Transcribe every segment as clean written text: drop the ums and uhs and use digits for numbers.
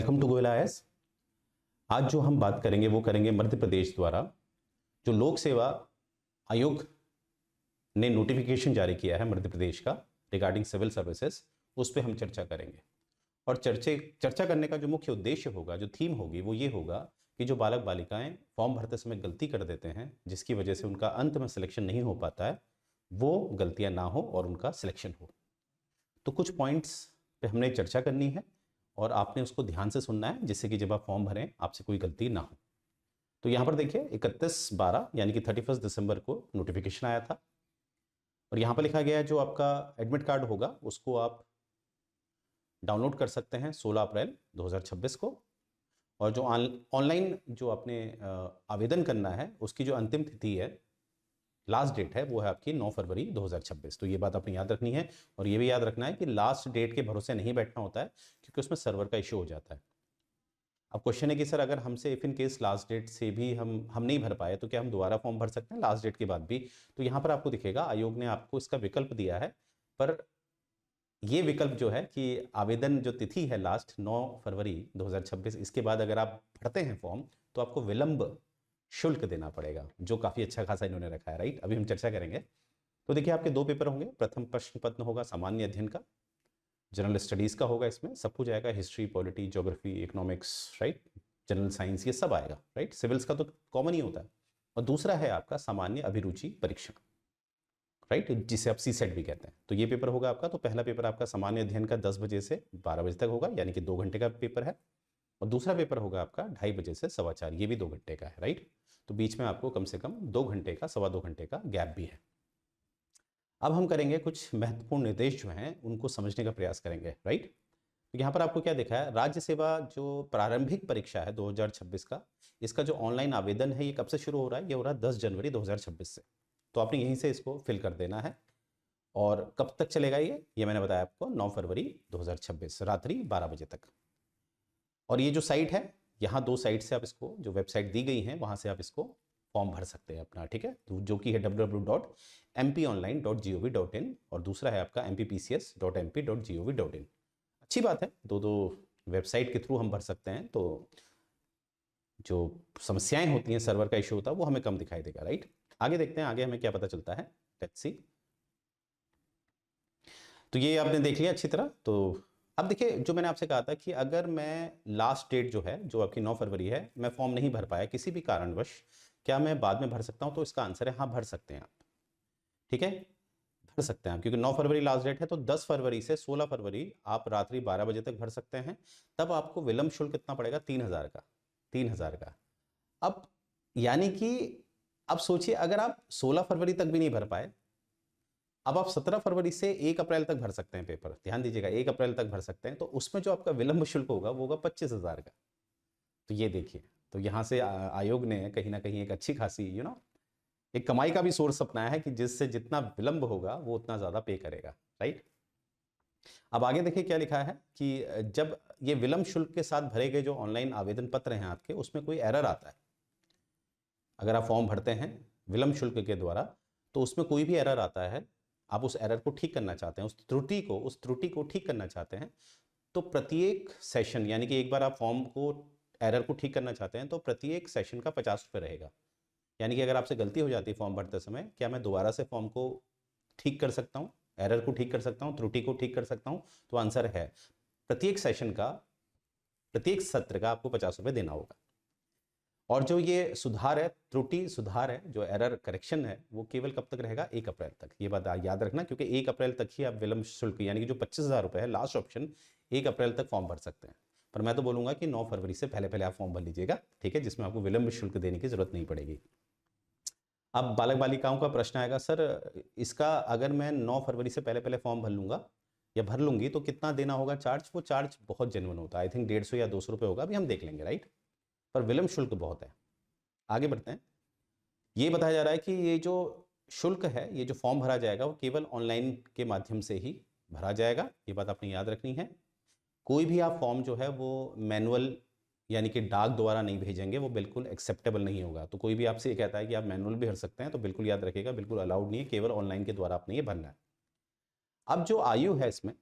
Welcome to Goyal IAS. आज जो हम बात करेंगे वो करेंगे मध्य प्रदेश द्वारा जो लोक सेवा आयोग ने नोटिफिकेशन जारी किया है मध्य प्रदेश का रिगार्डिंग सिविल सर्विसेज, उस पर हम चर्चा करेंगे। और चर्चा करने का जो मुख्य उद्देश्य होगा, जो थीम होगी, वो ये होगा कि जो बालक बालिकाएं फॉर्म भरते समय गलती कर देते हैं जिसकी वजह से उनका अंत में सिलेक्शन नहीं हो पाता है, वो गलतियां ना हो और उनका सिलेक्शन हो। तो कुछ पॉइंट्स पे हमने चर्चा करनी है और आपने उसको ध्यान से सुनना है जिससे कि जब आप फॉर्म भरें आपसे कोई गलती ना हो। तो यहाँ पर देखिए 31/12 यानी कि 31 दिसंबर को नोटिफिकेशन आया था और यहाँ पर लिखा गया है जो आपका एडमिट कार्ड होगा उसको आप डाउनलोड कर सकते हैं 16 अप्रैल 2026 को। और जो ऑनलाइन जो आपने आवेदन करना है उसकी जो अंतिम तिथि है, लास्ट डेट है, वो है आपकी 9 फरवरी 2026। तो ये बात आपने याद रखनी है और ये भी याद रखना है कि लास्ट डेट के भरोसे नहीं बैठना होता है क्योंकि उसमें सर्वर का इश्यू हो जाता है। अब क्वेश्चन है कि सर अगर हमसे if in case last date से भी हम नहीं भर पाए तो क्या हम दोबारा फॉर्म भर सकते हैं लास्ट डेट के बाद भी? तो यहाँ पर आपको दिखेगा आयोग ने आपको इसका विकल्प दिया है, पर ये विकल्प जो है कि आवेदन जो तिथि है लास्ट 9 फरवरी 2026, इसके बाद अगर आप भरते हैं फॉर्म तो आपको विलंब शुल्क देना पड़ेगा, जो काफ़ी अच्छा खासा इन्होंने रखा है। राइट, अभी हम चर्चा करेंगे। तो देखिए आपके दो पेपर होंगे। प्रथम प्रश्न पत्र होगा सामान्य अध्ययन का, जनरल स्टडीज़ का होगा, इसमें सब कुछ आएगा, history, polity, geography, economics, right, general science, ये सब आएगा। राइट, सिविल्स का तो कॉमन ही होता है। और दूसरा है आपका सामान्य अभिरुचि परीक्षण, राइट, जिसे आप सीसेट भी कहते हैं। तो ये पेपर होगा आपका। तो पहला पेपर आपका सामान्य अध्ययन का 10 बजे से 12 बजे तक होगा, यानी कि 2 घंटे का पेपर है। और दूसरा पेपर होगा आपका 2:30 बजे से 4:15, ये भी 2 घंटे का है। राइट, तो बीच में आपको कम से कम 2 घंटे का, 2.25 घंटे का गैप भी है। अब हम करेंगे कुछ महत्वपूर्ण निर्देश जो हैं उनको समझने का प्रयास करेंगे। राइट, तो यहाँ पर आपको क्या दिखा है, राज्य सेवा जो प्रारंभिक परीक्षा है 2026 का, इसका जो ऑनलाइन आवेदन है ये कब से शुरू हो रहा है? ये हो रहा है 10 जनवरी 2026 से। तो आपने यहीं से इसको फिल कर देना है। और कब तक चलेगा ये मैंने बताया आपको, 9 फरवरी 2026 रात्रि 12 बजे तक। और ये जो साइट है, यहाँ 2 साइट से आप इसको, जो वेबसाइट दी गई हैं वहाँ से आप इसको फॉर्म भर सकते हैं अपना। ठीक है, तो जो कि है www.mponline.gov.in और दूसरा है आपका mppcs.mp.gov.in। अच्छी बात है, दो वेबसाइट के थ्रू हम भर सकते हैं तो जो समस्याएं होती हैं, सर्वर का इशू होता है, वो हमें कम दिखाई देगा। राइट, आगे देखते हैं आगे हमें क्या पता चलता है। Let's see. तो ये आपने देख लिया अच्छी तरह। तो अब देखिए जो मैंने आपसे कहा था कि अगर मैं लास्ट डेट जो है, जो आपकी 9 फरवरी है, मैं फॉर्म नहीं भर पाया किसी भी कारणवश, क्या मैं बाद में भर सकता हूं? तो इसका आंसर है हाँ, भर सकते हैं आप। ठीक है, भर सकते हैं आप, क्योंकि 9 फरवरी लास्ट डेट है। तो 10 फरवरी से 16 फरवरी आप रात्रि 12 बजे तक भर सकते हैं। तब आपको विलंब शुल्क कितना पड़ेगा? 3,000 का, 3,000 का। अब यानी कि अब सोचिए अगर आप 16 फरवरी तक भी नहीं भर पाए, अब आप 17 फरवरी से 1 अप्रैल तक भर सकते हैं पेपर। ध्यान दीजिएगा, 1 अप्रैल तक भर सकते हैं। तो उसमें जो आपका विलंब शुल्क होगा वो होगा 25,000 का। तो ये देखिए, तो यहाँ से आयोग ने कहीं ना कहीं एक अच्छी खासी एक कमाई का भी सोर्स अपनाया है कि जिससे जितना विलंब होगा वो उतना ज़्यादा पे करेगा। राइट, अब आगे देखिए क्या लिखा है कि जब ये विलंब शुल्क के साथ भरे गए जो ऑनलाइन आवेदन पत्र हैं आपके, उसमें कोई एरर आता है, अगर आप फॉर्म भरते हैं विलंब शुल्क के द्वारा, तो उसमें कोई भी एरर आता है, आप उस एरर को ठीक करना चाहते हैं, उस त्रुटि को ठीक करना चाहते हैं, तो प्रत्येक सेशन, यानी कि एक बार आप फॉर्म को, एरर को ठीक करना चाहते हैं तो प्रत्येक सेशन का 50 रुपये रहेगा। यानी कि अगर आपसे गलती हो जाती है फॉर्म भरते समय, क्या मैं दोबारा से फॉर्म को ठीक कर सकता हूँ, एरर को ठीक कर सकता हूँ, त्रुटि को ठीक कर सकता हूँ? तो आंसर है प्रत्येक सेशन का, प्रत्येक सत्र का आपको 50 रुपये देना होगा। और जो ये सुधार है, त्रुटि सुधार है, जो एरर करेक्शन है, वो केवल कब तक रहेगा? 1 अप्रैल तक। ये बात याद रखना, क्योंकि 1 अप्रैल तक ही आप विलंब शुल्क, यानी कि जो 25,000 रुपये है, लास्ट ऑप्शन, 1 अप्रैल तक फॉर्म भर सकते हैं। पर मैं तो बोलूंगा कि 9 फरवरी से पहले पहले आप फॉर्म भर लीजिएगा। ठीक है, जिसमें आपको विलंब शुल्क देने की जरूरत नहीं पड़ेगी। अब बालक बालिकाओं का प्रश्न आएगा, सर इसका अगर मैं 9 फरवरी से पहले पहले फॉर्म भर लूंगा या भर लूंगी तो कितना देना होगा चार्ज? वो चार्ज बहुत जेन्युइन होता है, आई थिंक 150 या 200 रुपये होगा, अभी हम देख लेंगे। राइट, पर विलंब शुल्क बहुत है। आगे बढ़ते हैं। ये बताया जा रहा है कि ये जो शुल्क है, ये जो फॉर्म भरा जाएगा वो केवल ऑनलाइन के माध्यम से ही भरा जाएगा। ये बात आपने याद रखनी है। कोई भी आप फॉर्म जो है वो मैनुअल, यानी कि डाक द्वारा नहीं भेजेंगे, वो बिल्कुल एक्सेप्टेबल नहीं होगा। तो कोई भी आपसे ये कहता है कि आप मैनुअल भी भर सकते हैं, तो बिल्कुल याद रखिएगा, बिल्कुल अलाउड नहीं है, केवल ऑनलाइन के द्वारा आपने ये भरना है। अब जो आयु है, इसमें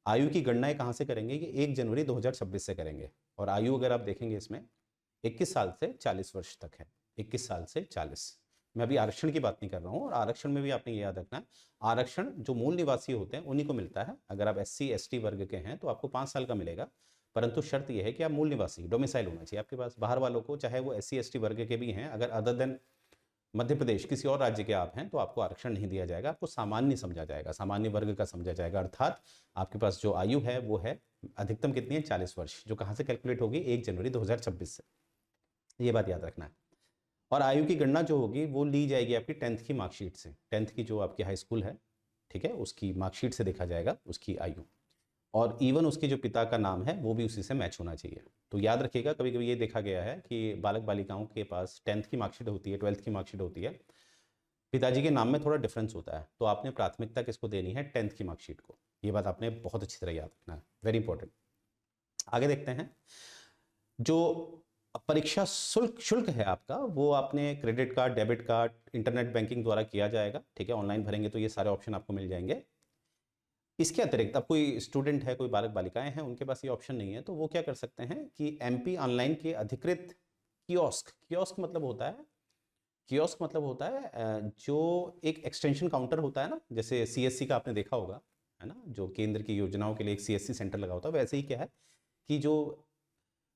आयु की गणना कहाँ से करेंगे? कि 1 जनवरी 2026 से करेंगे। और आयु अगर आप देखेंगे इसमें 21 साल से 40 वर्ष तक है, 21 साल से 40। मैं अभी आरक्षण की बात नहीं कर रहा हूँ, और आरक्षण में भी आपने ये याद रखना है, आरक्षण जो मूल निवासी होते हैं उन्हीं को मिलता है। अगर आप SC ST वर्ग के हैं तो आपको 5 साल का मिलेगा, परंतु शर्त यह है कि आप मूल निवासी, डोमिसाइल होना चाहिए आपके पास। बाहर वालों को, चाहे वो SC ST वर्ग के भी हैं, अगर अदर देन मध्य प्रदेश किसी और राज्य के आप हैं, तो आपको आरक्षण नहीं दिया जाएगा, आपको सामान्य समझा जाएगा, सामान्य वर्ग का समझा जाएगा। अर्थात आपके पास जो आयु है वो है अधिकतम कितनी है, 40 वर्ष, जो कहाँ से कैलकुलेट होगी, 1 जनवरी 2026 से। ये बात याद रखना है। और आयु की गणना जो होगी वो ली जाएगी आपकी 10th की मार्कशीट से, 10th की जो आपकी हाई स्कूल है, ठीक है, उसकी मार्कशीट से देखा जाएगा उसकी आयु। और इवन उसके जो पिता का नाम है वो भी उसी से मैच होना चाहिए। तो याद रखिएगा, कभी कभी ये देखा गया है कि बालक बालिकाओं के पास 10th की मार्कशीट होती है, 12th की मार्कशीट होती है, पिताजी के नाम में थोड़ा डिफरेंस होता है, तो आपने प्राथमिकता किसको देनी है, 10th की मार्कशीट को। ये बात आपने बहुत अच्छी तरह याद रखना है, वेरी इंपॉर्टेंट। आगे देखते हैं, जो परीक्षा शुल्क है आपका, वो आपने credit card, debit card, internet banking द्वारा किया जाएगा, ठीक है, ऑनलाइन भरेंगे तो ये सारे ऑप्शन आपको मिल जाएंगे। इसके अतिरिक्त अब कोई स्टूडेंट है, कोई बालक बालिकाएं हैं, उनके पास ये ऑप्शन नहीं है, तो वो क्या कर सकते हैं कि MP ऑनलाइन के अधिकृत कियोस्क मतलब होता है, कियोस्क मतलब होता है जो एक एक्सटेंशन काउंटर होता है ना, जैसे CSC का आपने देखा होगा, है ना, जो केंद्र की योजनाओं के लिए एक CSC सेंटर लगा होता है, वैसे ही क्या है कि जो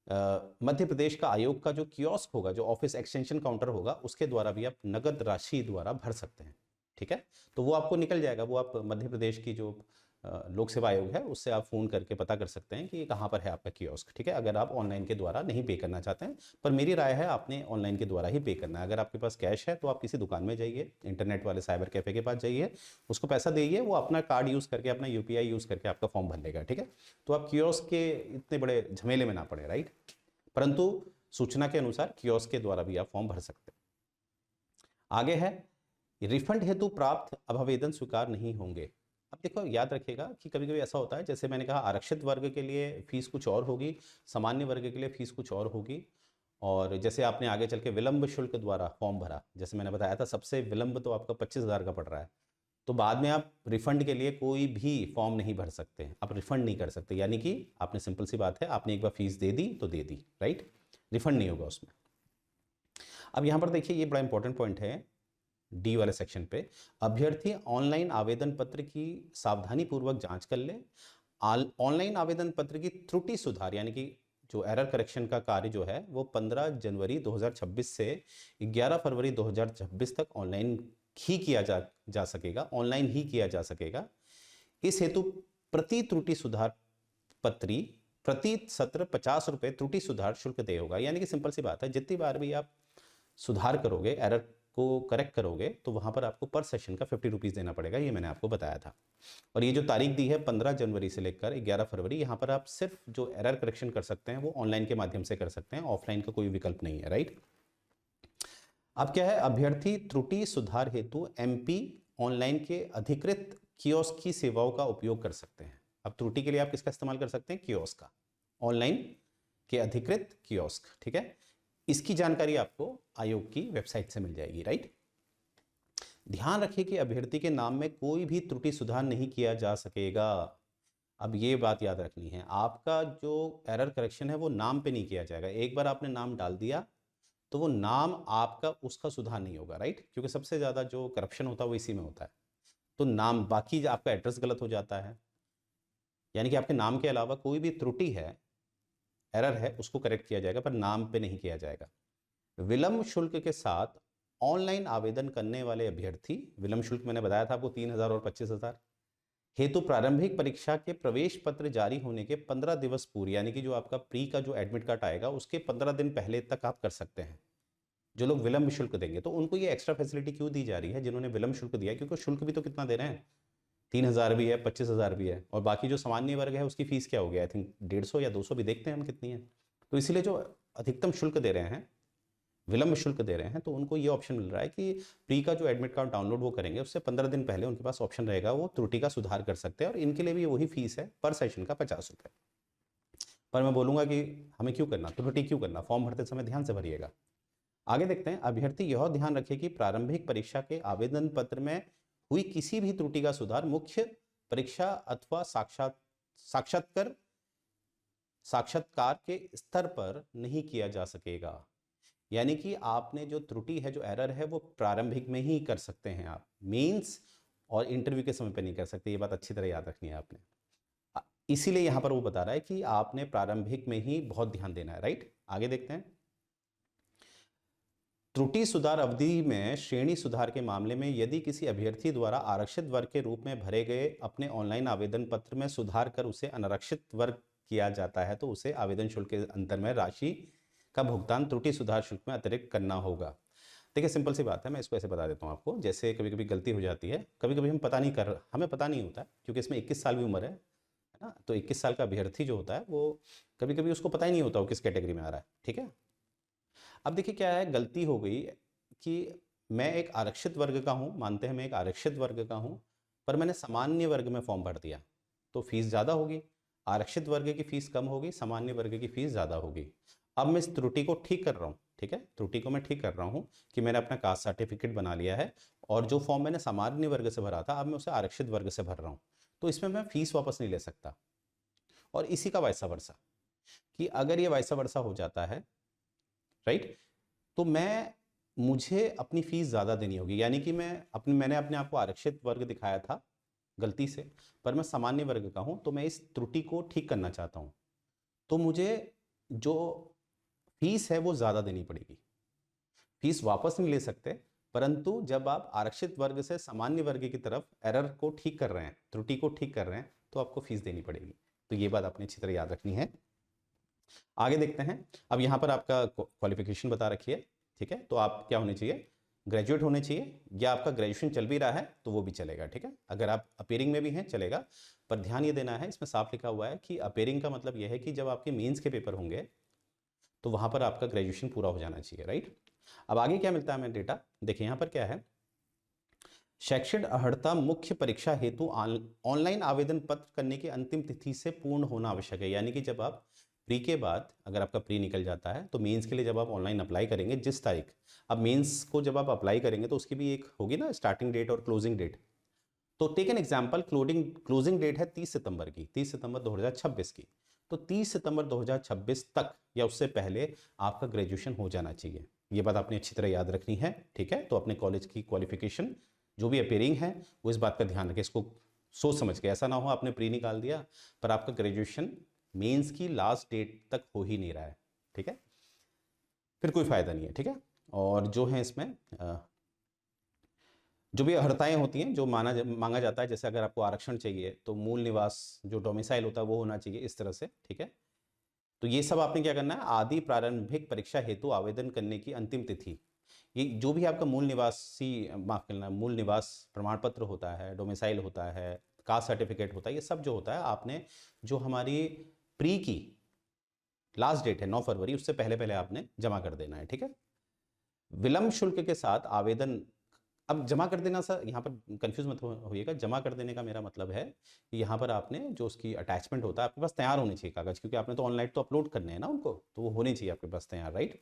मध्य प्रदेश का आयोग का जो कियोस्क होगा, जो ऑफिस एक्सटेंशन काउंटर होगा, उसके द्वारा भी आप नगद राशि द्वारा भर सकते हैं, ठीक है। तो वो आपको निकल जाएगा, वो आप मध्य प्रदेश की जो लोक सेवा आयोग है उससे आप फ़ोन करके पता कर सकते हैं कि कहाँ पर है आपका कियोस्क, ठीक है, अगर आप ऑनलाइन के द्वारा नहीं पे करना चाहते हैं। पर मेरी राय है आपने ऑनलाइन के द्वारा ही पे करना है। अगर आपके पास कैश है तो आप किसी दुकान में जाइए, इंटरनेट वाले साइबर कैफ़े के पास जाइए, उसको पैसा दीजिए, वो अपना कार्ड यूज़ करके, अपना UPI यूज़ करके आपका फॉर्म भर लेगा, ठीक है। तो आप कियोस्क के इतने बड़े झमेले में ना पड़े, राइट। परंतु सूचना के अनुसार कियोस्क के द्वारा भी आप फॉर्म भर सकते हैं। आगे है, रिफंड हेतु प्राप्त अब आवेदन स्वीकार नहीं होंगे। अब देखो, याद रखिएगा कि कभी कभी ऐसा होता है, जैसे मैंने कहा आरक्षित वर्ग के लिए फीस कुछ और होगी, सामान्य वर्ग के लिए फीस कुछ और होगी। और जैसे आपने आगे चल के विलंब शुल्क द्वारा फॉर्म भरा, जैसे मैंने बताया था, सबसे विलंब तो आपका 25,000 का पड़ रहा है, तो बाद में आप रिफंड के लिए कोई भी फॉर्म नहीं भर सकते, आप रिफंड नहीं कर सकते। यानी कि आपने, सिंपल सी बात है, आपने एक बार फीस दे दी तो दे दी, राइट, रिफंड नहीं होगा उसमें। अब यहाँ पर देखिए, ये बड़ा इंपॉर्टेंट पॉइंट है, D वाले सेक्शन पे, अभ्यर्थी ऑनलाइन आवेदन पत्र की सावधानी पूर्वक जांच कर ले। ऑनलाइन आवेदन पत्र की त्रुटि सुधार, यानी कि जो एरर करेक्शन का कार्य जो है वो 15 जनवरी 2026 से 11 फरवरी 2026 तक ऑनलाइन ही किया जा सकेगा, ऑनलाइन ही किया जा सकेगा। इस हेतु प्रति त्रुटि सुधार पत्री प्रति सत्र 50 रुपये त्रुटि सुधार शुल्क देय होगा। यानी कि सिंपल सी बात है, जितनी बार भी आप सुधार करोगे, एरर को करेक्ट करोगे, तो वहां पर आपको पर सेशन का 50 रुपीज़ देना पड़ेगा, ये मैंने आपको बताया था। और ये जो तारीख दी है 15 जनवरी से लेकर 11 फरवरी, यहाँ पर आप सिर्फ जो एरर करेक्शन कर सकते हैं वो ऑनलाइन के माध्यम से कर सकते हैं, ऑफलाइन का कोई विकल्प नहीं है, राइट। अब क्या है, अभ्यर्थी त्रुटि सुधार हेतु MP ऑनलाइन के अधिकृत कियोस्क की सेवाओं का उपयोग कर सकते हैं। अब त्रुटि के लिए आप किसका इस्तेमाल कर सकते हैं, कियोस्क का, ऑनलाइन के अधिकृत कियोस्क, ठीक है। इसकी जानकारी आपको आयोग की वेबसाइट से मिल जाएगी, राइट। ध्यान रखिए कि अभ्यर्थी के नाम में कोई भी त्रुटि सुधार नहीं किया जा सकेगा। अब ये बात याद रखनी है, आपका जो एरर करेक्शन है वो नाम पे नहीं किया जाएगा। एक बार आपने नाम डाल दिया तो वो नाम आपका, उसका सुधार नहीं होगा, राइट, क्योंकि सबसे ज़्यादा जो करप्शन होता है वो इसी में होता है। तो नाम, बाकी आपका एड्रेस गलत हो जाता है, यानी कि आपके नाम के अलावा कोई भी त्रुटि है, एरर है, उसको करेक्ट किया जाएगा, पर नाम पे नहीं किया जाएगा। विलंब शुल्क के साथ ऑनलाइन आवेदन करने वाले अभ्यर्थी, विलंब शुल्क मैंने बताया था आपको 3,000 और 25,000 हेतु प्रारंभिक परीक्षा के प्रवेश पत्र जारी होने के 15 दिवस पूर्व, यानी कि जो आपका प्री का जो एडमिट कार्ड आएगा उसके 15 दिन पहले तक आप कर सकते हैं। जो लोग विलंब शुल्क देंगे, तो उनको ये एक्स्ट्रा फैसिलिटी क्यों दी जा रही है, जिन्होंने विलंब शुल्क दिया, क्योंकि शुल्क भी तो कितना दे रहे हैं, 3,000 भी है, 25,000 भी है, और बाकी जो सामान्य वर्ग है उसकी फीस क्या हो गया, आई थिंक 150 या 200 भी, देखते हैं हम कितनी है। तो इसीलिए जो अधिकतम शुल्क दे रहे हैं, विलंब शुल्क दे रहे हैं, तो उनको ये ऑप्शन मिल रहा है कि प्री का जो एडमिट कार्ड डाउनलोड वो करेंगे, उससे 15 दिन पहले उनके पास ऑप्शन रहेगा, वो त्रुटि का सुधार कर सकते हैं, और इनके लिए भी वही फीस है, पर सेशन का 50 रुपये। पर मैं बोलूँगा कि हमें क्यों करना, त्रुटि क्यों करना, फॉर्म भरते समय ध्यान से भरिएगा। आगे देखते हैं, अभ्यर्थी यह ध्यान रखे कि प्रारंभिक परीक्षा के आवेदन पत्र में हुई किसी भी त्रुटि का सुधार मुख्य परीक्षा अथवा साक्षात्कार साक्षात्कार के स्तर पर नहीं किया जा सकेगा। यानी कि आपने जो त्रुटि है, जो एरर है, वो प्रारंभिक में ही कर सकते हैं आप, मेंस और इंटरव्यू के समय पे नहीं कर सकते। ये बात अच्छी तरह याद रखनी है आपने। इसीलिए यहां पर वो बता रहा है कि आपने प्रारंभिक में ही बहुत ध्यान देना है, राइट। आगे देखते हैं। त्रुटि सुधार अवधि में श्रेणी सुधार के मामले में यदि किसी अभ्यर्थी द्वारा आरक्षित वर्ग के रूप में भरे गए अपने ऑनलाइन आवेदन पत्र में सुधार कर उसे अनारक्षित वर्ग किया जाता है तो उसे आवेदन शुल्क के अंतर में राशि का भुगतान त्रुटि सुधार शुल्क में अतिरिक्त करना होगा। देखिए सिंपल सी बात है, मैं इसको ऐसे बता देता हूँ आपको। जैसे कभी कभी गलती हो जाती है, कभी कभी हम पता नहीं कर, हमें पता नहीं होता क्योंकि इसमें 21 साल भी उम्र है ना। तो 21 साल का अभ्यर्थी जो होता है वो कभी कभी उसको पता ही नहीं होता वो किस कैटेगरी में आ रहा है, ठीक है। अब देखिए क्या है, गलती हो गई कि मैं एक आरक्षित वर्ग का हूं, मानते हैं मैं एक आरक्षित वर्ग का हूं, पर मैंने सामान्य वर्ग में फॉर्म भर दिया तो फीस ज़्यादा होगी। आरक्षित वर्ग की फीस कम होगी, सामान्य वर्ग की फीस ज़्यादा होगी। अब मैं इस त्रुटि को ठीक कर रहा हूँ, ठीक है, त्रुटि को मैं ठीक कर रहा हूँ कि मैंने अपना कास्ट सर्टिफिकेट बना लिया है और जो फॉर्म मैंने सामान्य वर्ग से भरा था अब मैं उसे आरक्षित वर्ग से भर रहा हूँ, तो इसमें मैं फीस वापस नहीं ले सकता। और इसी का वैसा वर्षा कि अगर ये वैसा वर्षा हो जाता है, राइट, तो मुझे अपनी फीस ज़्यादा देनी होगी। यानी कि मैंने अपने आप को आरक्षित वर्ग दिखाया था गलती से, पर मैं सामान्य वर्ग का हूं, तो मैं इस त्रुटि को ठीक करना चाहता हूं, तो मुझे जो फीस है वो ज़्यादा देनी पड़ेगी। फीस वापस नहीं ले सकते, परंतु जब आप आरक्षित वर्ग से सामान्य वर्ग की तरफ एरर को ठीक कर रहे हैं, त्रुटि को ठीक कर रहे हैं, तो आपको फीस देनी पड़ेगी। तो ये बात आपने अच्छी तरह याद रखनी है। आगे देखते हैं। अब यहाँ पर आपका क्वालिफिकेशन बता रखी है, ठीक है। तो आप क्या होने चाहिए, ग्रेजुएट होने चाहिए, या आपका ग्रेजुएशन चल भी रहा है तो वो भी चलेगा, ठीक है। अगर आप अपेयरिंग में भी हैं चलेगा, पर ध्यान ये देना है, इसमें साफ लिखा हुआ है कि अपेयरिंग का मतलब यह है कि जब आपके मेंस के पेपर होंगे तो वहां पर आपका ग्रेजुएशन पूरा हो जाना चाहिए, राइट। अब आगे क्या मिलता है हमें डेटा, देखिए यहाँ पर क्या है। शैक्षणिक अर्हता मुख्य परीक्षा हेतु ऑनलाइन आवेदन पत्र करने की अंतिम तिथि से पूर्ण होना आवश्यक है। यानी कि जब आप प्री के बाद, अगर आपका प्री निकल जाता है तो मेंस के लिए जब आप ऑनलाइन अप्लाई करेंगे, जिस तारीख, अब मेंस को जब आप अप्लाई करेंगे तो उसकी भी एक होगी ना स्टार्टिंग डेट और क्लोजिंग डेट। तो take an example, closing date है 30 सितंबर की, 30 सितंबर 2026 की। तो 30 सितंबर 2026 तक या उससे पहले आपका ग्रेजुएशन हो जाना चाहिए। ये बात आपने अच्छी तरह याद रखनी है, ठीक है। तो अपने कॉलेज की क्वालिफिकेशन जो भी अपेयरिंग है वो इस बात का ध्यान रखें, इसको सोच समझ के, ऐसा ना हो आपने प्री निकाल दिया पर आपका ग्रेजुएशन मेंस की लास्ट डेट तक हो ही नहीं रहा है, ठीक है, फिर कोई फायदा नहीं है, ठीक है। और जो है इसमें जो भी अर्हताएं होती हैं, जो मांगा जाता है, जैसे अगर आपको आरक्षण चाहिए तो मूल निवास जो डोमिसाइल होता है वो होना चाहिए, इस तरह से, ठीक है। तो ये सब आपने क्या करना है, आदि प्रारंभिक परीक्षा हेतु आवेदन करने की अंतिम तिथि, ये जो भी आपका मूल निवासी, माफ करना, मूल निवास प्रमाण पत्र होता है, डोमिसाइल होता है, कास्ट सर्टिफिकेट होता है, ये सब जो होता है आपने जो हमारी प्री की लास्ट डेट है 9 फरवरी, उससे पहले पहले आपने जमा कर देना है, ठीक है। विलंब शुल्क के साथ आवेदन, अब जमा कर देना, सर यहाँ पर कंफ्यूज मत होइएगा, जमा कर देने का मेरा मतलब है कि यहाँ पर आपने जो उसकी अटैचमेंट होता है आपके पास तैयार होने चाहिए कागज, क्योंकि आपने तो ऑनलाइन तो अपलोड करने हैं ना उनको, तो वो होने चाहिए आपके पास तैयार, राइट।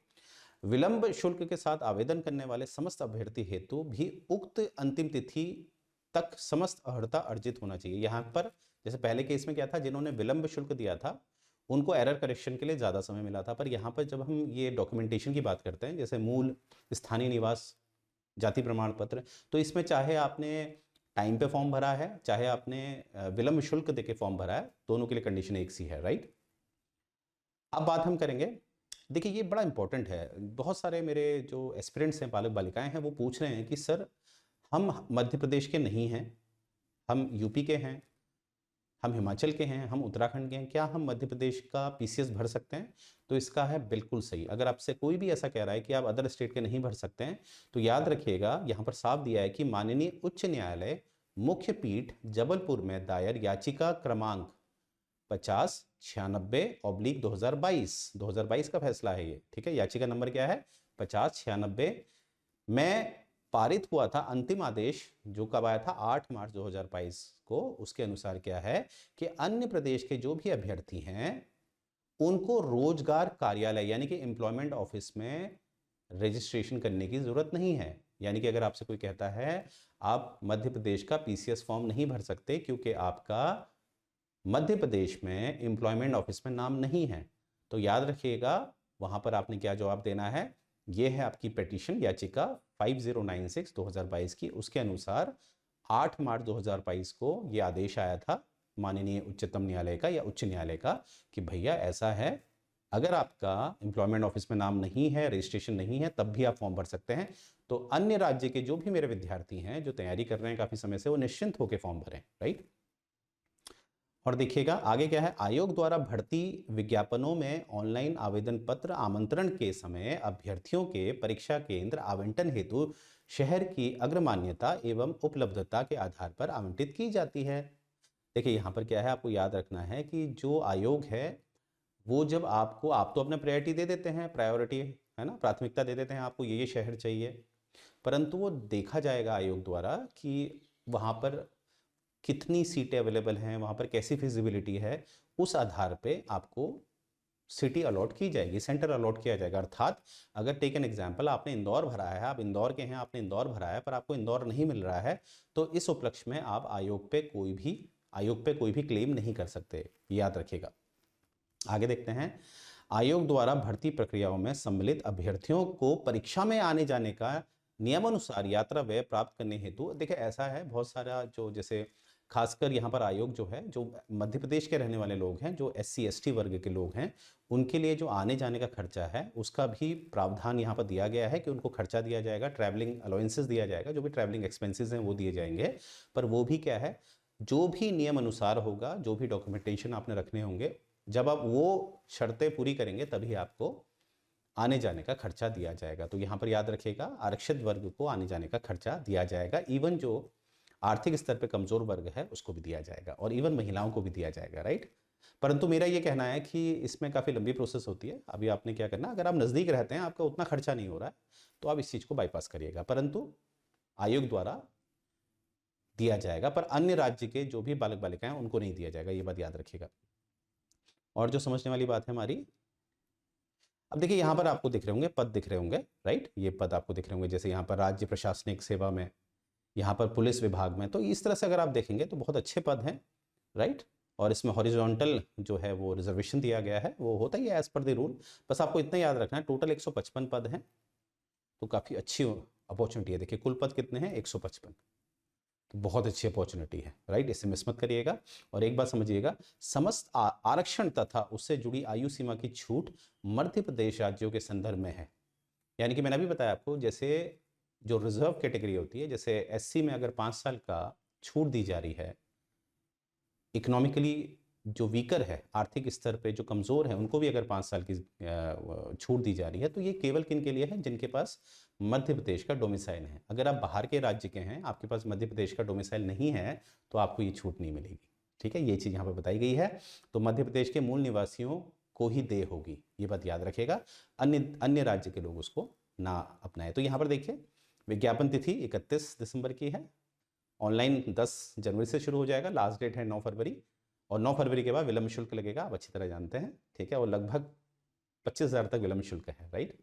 विलंब शुल्क के साथ आवेदन करने वाले समस्त अभ्यर्थी हेतु भी उक्त अंतिम तिथि तक समस्त अर्हता अर्जित होना चाहिए। यहाँ पर जैसे पहले केस में क्या था, जिन्होंने विलंब शुल्क दिया था उनको एरर करेक्शन के लिए ज़्यादा समय मिला था, पर यहाँ पर जब हम ये डॉक्यूमेंटेशन की बात करते हैं, जैसे मूल स्थानीय निवास जाति प्रमाण पत्र, तो इसमें चाहे आपने टाइम पे फॉर्म भरा है, चाहे आपने विलंब शुल्क देके फॉर्म भरा है, दोनों के लिए कंडीशन एक सी है, राइट। अब बात हम करेंगे, देखिए ये बड़ा इंपॉर्टेंट है, बहुत सारे मेरे जो एस्पिरेंट्स हैं, बालक बालिकाएं हैं, वो पूछ रहे हैं कि सर हम मध्य प्रदेश के नहीं हैं, हम यूपी के हैं, हम हिमाचल के हैं, हम उत्तराखंड के हैं, क्या हम मध्य प्रदेश का पीसीएस भर सकते हैं। तो इसका है बिल्कुल सही। अगर आपसे कोई भी ऐसा कह रहा है कि आप अदर स्टेट के नहीं भर सकते हैं, तो याद रखिएगा यहाँ पर साफ दिया है कि माननीय उच्च न्यायालय मुख्य पीठ जबलपुर में दायर याचिका क्रमांक 5096/2022 का फैसला है ये, ठीक है। याचिका नंबर क्या है, 5096 में पारित हुआ था अंतिम आदेश, जो कब आया था, 8 मार्च 2022 को। उसके अनुसार क्या है कि अन्य प्रदेश के जो भी अभ्यर्थी हैं उनको रोजगार कार्यालय यानी कि एम्प्लॉयमेंट ऑफिस में रजिस्ट्रेशन करने की जरूरत नहीं है। यानी कि अगर आपसे कोई कहता है आप मध्य प्रदेश का पीसीएस फॉर्म नहीं भर सकते क्योंकि आपका मध्य प्रदेश में एम्प्लॉयमेंट ऑफिस में नाम नहीं है, तो याद रखिएगा वहां पर आपने क्या जवाब देना है। ये है आपकी पिटीशन याचिका 5096 2022 की। उसके अनुसार 8 मार्च 2022 को ये आदेश आया था माननीय उच्चतम न्यायालय का या उच्च न्यायालय का कि भैया ऐसा है, अगर आपका एम्प्लॉयमेंट ऑफिस में नाम नहीं है, रजिस्ट्रेशन नहीं है, तब भी आप फॉर्म भर सकते हैं। तो अन्य राज्य के जो भी मेरे विद्यार्थी हैं जो तैयारी कर रहे हैं काफी समय से, वो निश्चिंत होकर फॉर्म भरें, राइट। और देखिएगा आगे क्या है, आयोग द्वारा भर्ती विज्ञापनों में ऑनलाइन आवेदन पत्र आमंत्रण के समय अभ्यर्थियों के परीक्षा केंद्र आवंटन हेतु शहर की अग्रमान्यता एवं उपलब्धता के आधार पर आवंटित की जाती है। देखिए यहाँ पर क्या है, आपको याद रखना है कि जो आयोग है वो जब आपको, आप तो अपने प्रायोरिटी दे देते हैं, प्रायोरिटी है ना, प्राथमिकता दे देते हैं आपको ये शहर चाहिए, परंतु वो देखा जाएगा आयोग द्वारा कि वहाँ पर कितनी सीटें अवेलेबल हैं, वहाँ पर कैसी फिजिबिलिटी है, उस आधार पे आपको सिटी अलॉट की जाएगी, सेंटर अलॉट किया जाएगा। अर्थात अगर टेक एन एग्जाम्पल, आपने इंदौर भरा है, आप इंदौर के हैं, आपने इंदौर भरा है, पर आपको इंदौर नहीं मिल रहा है, तो इस उपलक्ष्य में आप आयोग पे कोई भी क्लेम नहीं कर सकते, याद रखिएगा। आगे देखते हैं, आयोग द्वारा भर्ती प्रक्रियाओं में सम्मिलित अभ्यर्थियों को परीक्षा में आने जाने का नियमानुसार यात्रा व्यय प्राप्त करने हेतु, देखिए ऐसा है बहुत सारा जो, जैसे खासकर यहाँ पर आयोग जो है, जो मध्य प्रदेश के रहने वाले लोग हैं, जो SC ST वर्ग के लोग हैं, उनके लिए जो आने जाने का खर्चा है उसका भी प्रावधान यहाँ पर दिया गया है कि उनको खर्चा दिया जाएगा, ट्रैवलिंग अलाउंसेस दिया जाएगा, जो भी ट्रैवलिंग एक्सपेंसेस हैं वो दिए जाएंगे। पर वो भी क्या है, जो भी नियम अनुसार होगा, जो भी डॉक्यूमेंटेशन आपने रखने होंगे, जब आप वो शर्तें पूरी करेंगे तभी आपको आने जाने का खर्चा दिया जाएगा। तो यहाँ पर याद रखिएगा, आरक्षित वर्ग को आने जाने का खर्चा दिया जाएगा, इवन जो आर्थिक स्तर पे कमजोर वर्ग है उसको भी दिया जाएगा, और इवन महिलाओं को भी दिया जाएगा, राइट। परंतु मेरा ये कहना है कि इसमें काफ़ी लंबी प्रोसेस होती है। अभी आपने क्या करना, अगर आप नज़दीक रहते हैं, आपका उतना खर्चा नहीं हो रहा है, तो आप इस चीज़ को बाईपास करिएगा, परंतु आयोग द्वारा दिया जाएगा। पर अन्य राज्य के जो भी बालक बालिकाएं उनको नहीं दिया जाएगा, ये बात याद रखिएगा। और जो समझने वाली बात है हमारी, अब देखिए यहाँ पर आपको दिख रहे होंगे पद, दिख रहे होंगे, राइट। ये पद आपको दिख रहे होंगे, जैसे यहाँ पर राज्य प्रशासनिक सेवा में, यहाँ पर पुलिस विभाग में, तो इस तरह से अगर आप देखेंगे तो बहुत अच्छे पद हैं, राइट। और इसमें हॉरिजॉन्टल जो है वो रिजर्वेशन दिया गया है, वो होता ही है एज पर द रूल। बस आपको इतना याद रखना है, टोटल 155 पद हैं, तो काफ़ी अच्छी अपॉर्चुनिटी है। देखिए कुल पद कितने हैं, 155, तो बहुत अच्छी अपॉर्चुनिटी है, राइट। इसे मिस मत करिएगा। और एक बात समझिएगा, समस्त आरक्षण तथा उससे जुड़ी आयु सीमा की छूट मध्य प्रदेश राज्यों के संदर्भ में है। यानी कि मैंने अभी बताया आपको, जैसे जो रिजर्व कैटेगरी होती है, जैसे SC में अगर 5 साल का छूट दी जा रही है, इकोनॉमिकली जो वीकर है, आर्थिक स्तर पे जो कमज़ोर है, उनको भी अगर 5 साल की छूट दी जा रही है, तो ये केवल किन के लिए है, जिनके पास मध्य प्रदेश का डोमिसाइल है। अगर आप बाहर के राज्य के हैं, आपके पास मध्य प्रदेश का डोमिसाइल नहीं है, तो आपको ये छूट नहीं मिलेगी, ठीक है। ये चीज़ यहाँ पर बताई गई है। तो मध्य प्रदेश के मूल निवासियों को ही देय होगी, ये बात याद रखेगा, अन्य राज्य के लोग उसको ना अपनाएं। तो यहाँ पर देखिए, विज्ञापन तिथि 31 दिसंबर की है, ऑनलाइन 10 जनवरी से शुरू हो जाएगा, लास्ट डेट है 9 फरवरी, और 9 फरवरी के बाद विलम्ब शुल्क लगेगा, आप अच्छी तरह जानते हैं, ठीक है। और लगभग 25,000 तक विलम्ब शुल्क है, राइट।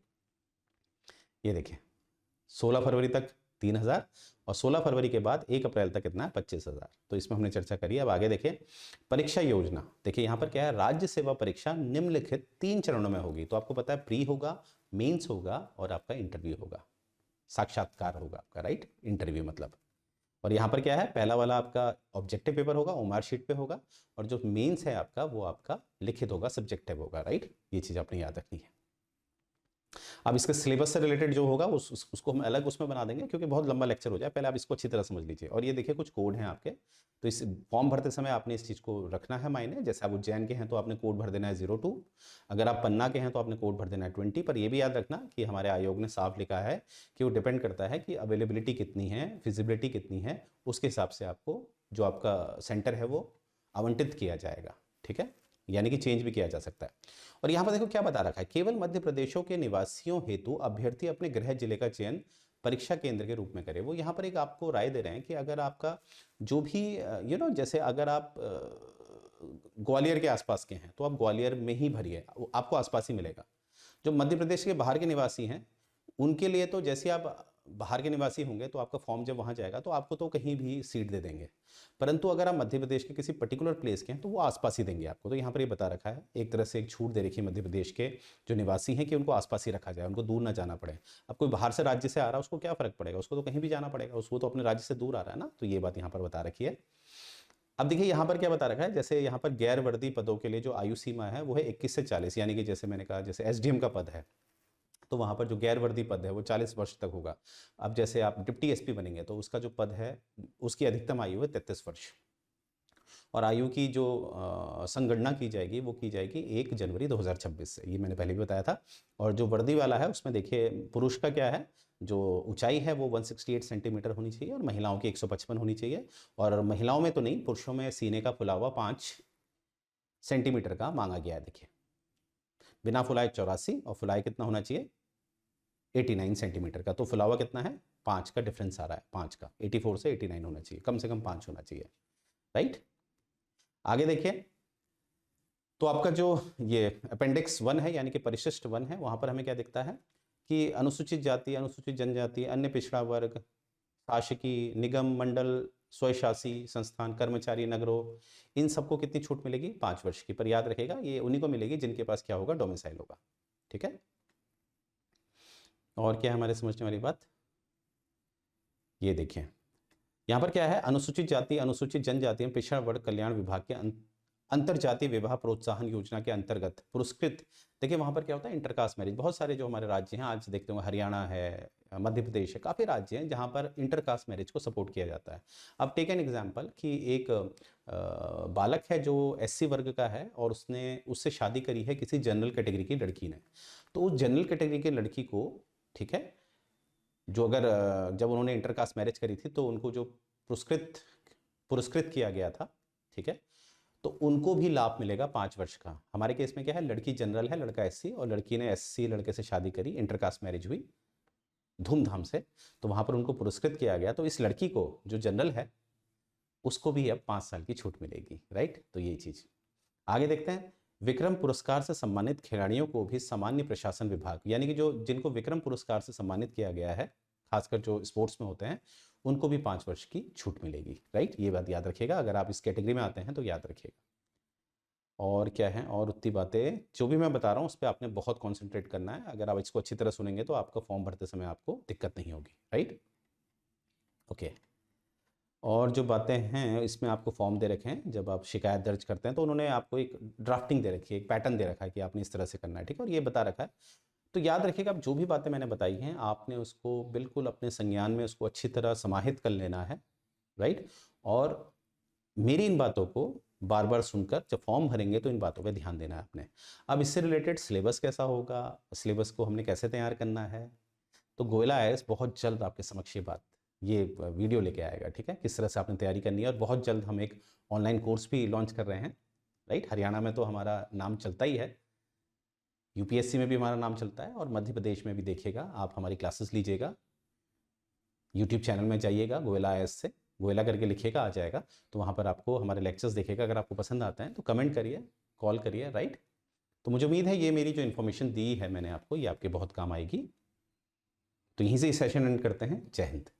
ये देखिए 16 फरवरी तक 3,000, और 16 फरवरी के बाद 1 अप्रैल तक कितना है, 25,000। तो इसमें हमने चर्चा करी। अब आगे देखिए, परीक्षा योजना। देखिए यहाँ पर क्या है, राज्य सेवा परीक्षा निम्नलिखित 3 चरणों में होगी। तो आपको पता है, प्री होगा, मेंस होगा, और आपका इंटरव्यू होगा, साक्षात्कार होगा आपका, राइट, इंटरव्यू मतलब। और यहाँ पर क्या है, पहला वाला आपका ऑब्जेक्टिव पेपर होगा, ओमार शीट पे होगा, और जो मेंस है आपका वो आपका लिखित होगा, सब्जेक्टिव होगा, राइट। ये चीज़ आपने याद रखनी है। अब इसके सिलेबस से रिलेटेड जो होगा उसको हम अलग उसमें बना देंगे, क्योंकि बहुत लंबा लेक्चर हो जाए, पहले आप इसको अच्छी तरह समझ लीजिए। और ये देखिए कुछ कोड हैं आपके, तो इस फॉर्म भरते समय आपने इस चीज़ को रखना है मायने। जैसे आप उज्जैन के हैं तो आपने कोड भर देना है 02, अगर आप पन्ना के हैं तो आपने कोड भर देना है 20। पर ये भी याद रखना कि हमारे आयोग ने साफ लिखा है कि वो डिपेंड करता है कि अवेलेबिलिटी कितनी है, फिजिबिलिटी कितनी है, उसके हिसाब से आपको जो आपका सेंटर है वो आवंटित किया जाएगा, ठीक है। यानी कि चेंज भी किया जा सकता है। और यहाँ पर देखो क्या बता रखा है, केवल मध्य प्रदेशों के निवासियों हेतु अभ्यर्थी अपने गृह जिले का चयन परीक्षा केंद्र के रूप में करे। वो यहाँ पर एक आपको राय दे रहे हैं कि अगर आपका जो भी जैसे अगर आप ग्वालियर के आसपास के हैं तो आप ग्वालियर में ही भरिए, आपको आसपास ही मिलेगा। जो मध्य प्रदेश के बाहर के निवासी हैं उनके लिए तो जैसे आप बाहर के निवासी होंगे तो आपका फॉर्म जब वहाँ जाएगा तो आपको तो कहीं भी सीट दे देंगे, परंतु अगर आप मध्य प्रदेश के किसी पर्टिकुलर प्लेस के हैं तो वो आसपास ही देंगे आपको। तो यहाँ पर ये बता रखा है, एक तरह से एक छूट दे रखी है मध्य प्रदेश के जो निवासी हैं कि उनको आसपास ही रखा जाए, उनको दूर ना जाना पड़े। अब कोई बाहर से राज्य से आ रहा है उसको क्या फ़र्क पड़ेगा, उसको तो कहीं भी जाना पड़ेगा, उसको तो अपने राज्य से दूर आ रहा है ना। तो ये बात यहाँ पर बता रखी है। अब देखिए यहाँ पर क्या बता रखा है, जैसे यहाँ पर गैर वर्दी पदों के लिए जो आयु सीमा है वो है 21 से 40, यानी कि जैसे मैंने कहा जैसे एसडीएम का पद है तो वहाँ पर जो गैर वर्दी पद है वो 40 वर्ष तक होगा। अब जैसे आप डिप्टी एसपी बनेंगे तो उसका जो पद है उसकी अधिकतम आयु है 33 वर्ष, और आयु की जो संगणना की जाएगी वो की जाएगी 1 जनवरी 2026 से, ये मैंने पहले भी बताया था। और जो वर्दी वाला है उसमें देखिए पुरुष का क्या है, जो ऊंचाई है वो 168 सेंटीमीटर होनी चाहिए और महिलाओं की 155 होनी चाहिए, और महिलाओं में तो नहीं, पुरुषों में सीने का फुलावा 5 सेंटीमीटर का मांगा गया है। देखिए बिना फुलाए 84 और फुलाए कितना होना चाहिए 89 सेंटीमीटर का, तो फुलावा कितना है 5 का डिफरेंस आ रहा है, 5 का 84 से 89 होना चाहिए, कम से कम 5 होना चाहिए, राइट। आगे देखिए, तो आपका जो ये अपेंडिक्स 1 है यानी कि परिशिष्ट 1 है, वहाँ पर हमें क्या दिखता है कि अनुसूचित जाति, अनुसूचित जनजाति, अन्य पिछड़ा वर्ग, शासकीय निगम मंडल, स्वशासी संस्थान, कर्मचारी नगरों, इन सबको कितनी छूट मिलेगी 5 वर्ष की। पर याद रखेगा ये उन्हीं को मिलेगी जिनके पास क्या होगा, डोमिसाइल होगा, ठीक है। और क्या है हमारे समझने वाली बात, ये देखिए यहाँ पर क्या है, अनुसूचित जाति, अनुसूचित जनजाति एवं पिछड़ा वर्ग कल्याण विभाग के अंतरजातीय विवाह प्रोत्साहन योजना के अंतर्गत पुरस्कृत। देखिए वहाँ पर क्या होता है, इंटरकास्ट मैरिज, बहुत सारे जो हमारे राज्य हैं आज देखते हो, हरियाणा है, मध्य प्रदेश है, काफ़ी राज्य हैं जहाँ पर इंटरकास्ट मैरिज को सपोर्ट किया जाता है। अब टेक एन एग्जाम्पल कि एक बालक है जो एससी वर्ग का है और उससे शादी करी है किसी जनरल कैटेगरी की लड़की ने, तो उस जनरल कैटेगरी की लड़की को, ठीक है, जो अगर जब उन्होंने इंटरकास्ट मैरिज करी थी तो उनको जो पुरस्कृत किया गया था, ठीक है, तो उनको भी लाभ मिलेगा 5 वर्ष का। हमारे केस में क्या है, लड़की जनरल है, लड़का एससी, और लड़की ने एससी लड़के से शादी करी, इंटरकास्ट मैरिज हुई धूमधाम से, तो वहां पर उनको पुरस्कृत किया गया, तो इस लड़की को जो जनरल है उसको भी अब 5 साल की छूट मिलेगी, राइट। तो ये चीज आगे देखते हैं। विक्रम पुरस्कार से सम्मानित खिलाड़ियों को भी सामान्य प्रशासन विभाग, यानी कि जो जिनको विक्रम पुरस्कार से सम्मानित किया गया है, खासकर जो स्पोर्ट्स में होते हैं, उनको भी 5 वर्ष की छूट मिलेगी, राइट। ये बात याद रखिएगा, अगर आप इस कैटेगरी में आते हैं तो याद रखिएगा। और क्या है, और उतनी बातें जो भी मैं बता रहा हूँ उस पर आपने बहुत कॉन्सेंट्रेट करना है, अगर आप इसको अच्छी तरह सुनेंगे तो आपका फॉर्म भरते समय आपको दिक्कत नहीं होगी, राइट, ओके। और जो बातें हैं इसमें आपको फॉर्म दे रखे हैं, जब आप शिकायत दर्ज करते हैं तो उन्होंने आपको एक ड्राफ्टिंग दे रखी है, एक पैटर्न दे रखा है कि आपने इस तरह से करना है, ठीक है, और ये बता रखा है। तो याद रखिएगा, अब जो भी बातें मैंने बताई हैं आपने उसको बिल्कुल अपने संज्ञान में उसको अच्छी तरह समाहित कर लेना है, राइट। और मेरी इन बातों को बार बार सुनकर जब फॉर्म भरेंगे तो इन बातों पे ध्यान देना है आपने। अब इससे रिलेटेड सिलेबस कैसा होगा, सिलेबस को हमने कैसे तैयार करना है, तो गोयला आईएएस बहुत जल्द आपके समक्ष ये वीडियो लेके आएगा, ठीक है, किस तरह से आपने तैयारी करनी है। और बहुत जल्द हम एक ऑनलाइन कोर्स भी लॉन्च कर रहे हैं, राइट। हरियाणा में तो हमारा नाम चलता ही है, यूपीएससी में भी हमारा नाम चलता है, और मध्य प्रदेश में भी देखिएगा, आप हमारी क्लासेस लीजिएगा, यूट्यूब चैनल में जाइएगा, गोयला आईएएस से गोयला करके लिखिएगा, आ जाएगा, तो वहाँ पर आपको हमारे लेक्चर्स देखिएगा। अगर आपको पसंद आते हैं तो कमेंट करिए, कॉल करिए, राइट। तो मुझे उम्मीद है ये मेरी जो इन्फॉर्मेशन दी है मैंने आपको, ये आपके बहुत काम आएगी। तो यहीं से इस सेशन एंड करते हैं। जय हिंद।